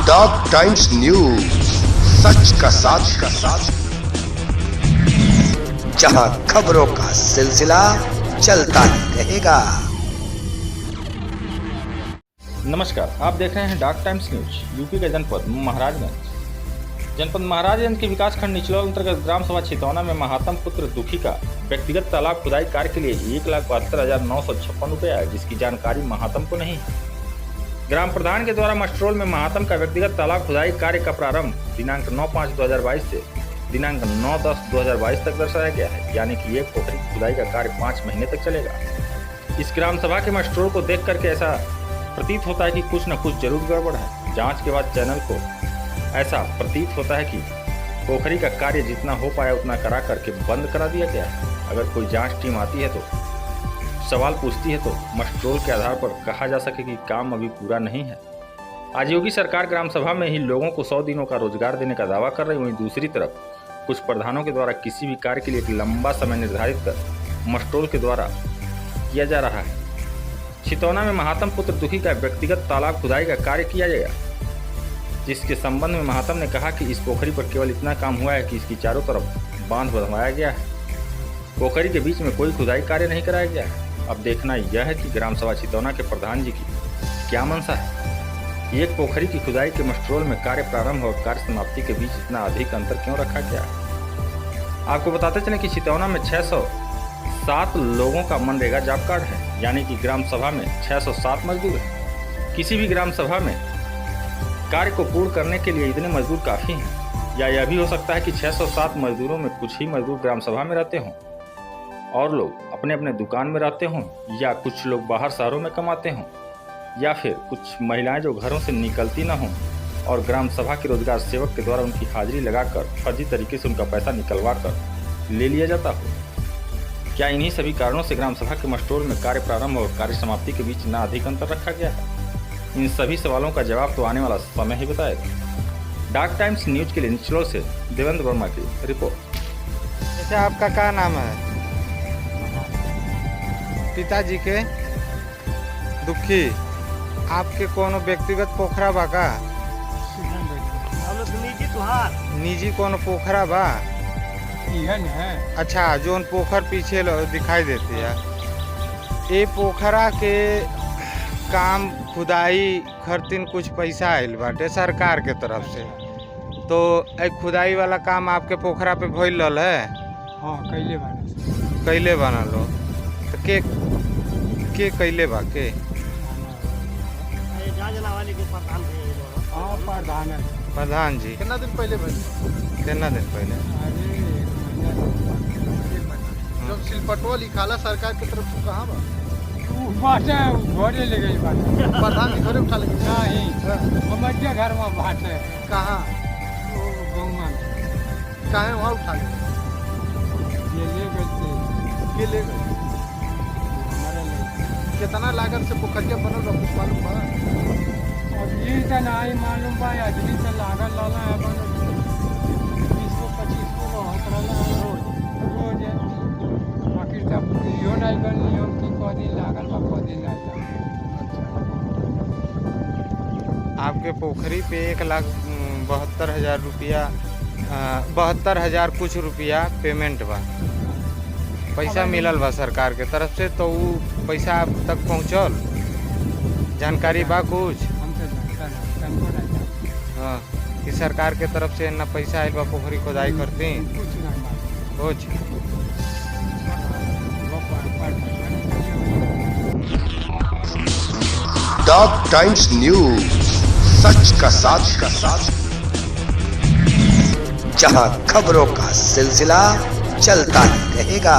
Dog times news, सच का साथ, जहां खबरों का सिलसिला चलता ही रहेगा। नमस्कार, आप देख रहे हैं डॉग टाइम्स न्यूज। यूपी का जनपद महाराजगंज के विकासखंड निचलौल अंतर्गत ग्राम सभा छितौना में महात्म पुत्र दुखी का व्यक्तिगत तालाब खुदाई कार्य के लिए 1,72,956 रुपये आए, जिसकी जानकारी महात्म को नहीं है। ग्राम प्रधान के द्वारा मस्ट्रोल में महात्म का व्यक्तिगत तालाब खुदाई कार्य का प्रारंभ दिनांक 9/5/2022 से दिनांक 9/10/2022 तक दर्शाया गया है, यानी कि एक पोखरी खुदाई का कार्य 5 महीने तक चलेगा। इस ग्राम सभा के मस्ट्रोल को देख करके ऐसा प्रतीत होता है कि कुछ न कुछ जरूर गड़बड़ है। जांच के बाद चैनल को ऐसा प्रतीत होता है कि पोखरी का कार्य जितना हो पाया उतना करा करके बंद करा दिया गया है। अगर कोई जांच टीम आती है तो सवाल पूछती है तो मस्ट्रोल के आधार पर कहा जा सके कि काम अभी पूरा नहीं है। आज योगी सरकार ग्राम सभा में ही लोगों को 100 दिनों का रोजगार देने का दावा कर रही, वहीं दूसरी तरफ कुछ प्रधानों के द्वारा किसी भी कार्य के लिए एक लंबा समय निर्धारित कर मस्ट्रोल के द्वारा किया जा रहा है। छितौना में महात्म पुत्र दुखी का व्यक्तिगत तालाब खुदाई का कार्य किया जाएगा, जिसके संबंध में महात्म ने कहा कि इस पोखरी पर केवल इतना काम हुआ है कि इसकी चारों तरफ बांध बनवाया गया है। पोखरी के बीच में कोई खुदाई कार्य नहीं कराया गया है। अब देखना यह है कि ग्राम सभा छितौना के प्रधान जी की क्या मंशा है कि एक पोखरी की खुदाई के मस्ट्रोल में कार्य प्रारंभ और कार्य समाप्ति के बीच इतना अधिक अंतर क्यों रखा गया है। आपको बताते चलें कि छितौना में 607 लोगों का मनरेगा जॉब कार्ड है, यानी कि ग्राम सभा में 607 मजदूर हैं। किसी भी ग्राम सभा में कार्य को पूर्ण करने के लिए इतने मजदूर काफ़ी हैं, या यह भी हो सकता है कि 607 मजदूरों में कुछ ही मजदूर ग्राम सभा में रहते हों और लोग अपने अपने दुकान में रहते हों, या कुछ लोग बाहर शहरों में कमाते हों, या फिर कुछ महिलाएं जो घरों से निकलती न हों और ग्राम सभा के रोजगार सेवक के द्वारा उनकी हाजिरी लगाकर फर्जी तरीके से उनका पैसा निकलवा कर ले लिया जाता हो। क्या इन्हीं सभी कारणों से ग्राम सभा के मस्ट्रोल में कार्य प्रारंभ और कार्य समाप्ति के बीच ना अधिक अंतर रखा गया है? इन सभी सवालों का जवाब तो आने वाला समय ही बताएगा। डॉग टाइम्स न्यूज के लिए निचलौल से देवेंद्र वर्मा की रिपोर्ट। अच्छा, आपका क्या नाम है? पिताजी के दुखी। आपके कोनो व्यक्तिगत पोखरा बा का? निजी कोनो पोखरा बा? अच्छा, जोन पोखर पीछे दिखाई देती है, ये पोखरा के काम खुदाई खर्तिन कुछ पैसा आयल बाटे सरकार के तरफ से, तो एक खुदाई वाला काम आपके पोखरा पे भइल रहल है? हाँ, कैले बनल हो तो के कैले बा के? प्रधान जी। कितना दिन पहले जब सिलपटवा लिखाला सरकार की तरफ से कहाँ बा? घरे ले गई बात प्रधान जी घरे उठा ले नहीं, हमारे घर में बात है। कहाँ? गौमा में। कहाँ वहाँ उठा ले? ये ले गए। ये ले गए। कितना लागत से पोखरिया बनल बा कुछ मालूम बा? अब ये तो नहीं मालूम बा, आदमी तो लागल लाला है बन 20-25 को होत रहला रोज बाकी तब यो नहीं गल नियम की कदी लागल बा कदी नहीं। आपके पोखरी पे 1,72,000 रुपया 72,000 कुछ रुपया पेमेंट बा, पैसा मिलल बा सरकार के तरफ से, तो वो पैसा आप तक पहुँचल? जानकारी बा कुछ? हाँ, कि सरकार के तरफ से ना पैसा आयल बा पोखरी खुदाई करती कुछ? डॉग टाइम्स न्यूज, सच का साथ, जहां खबरों का सिलसिला चलता ही रहेगा।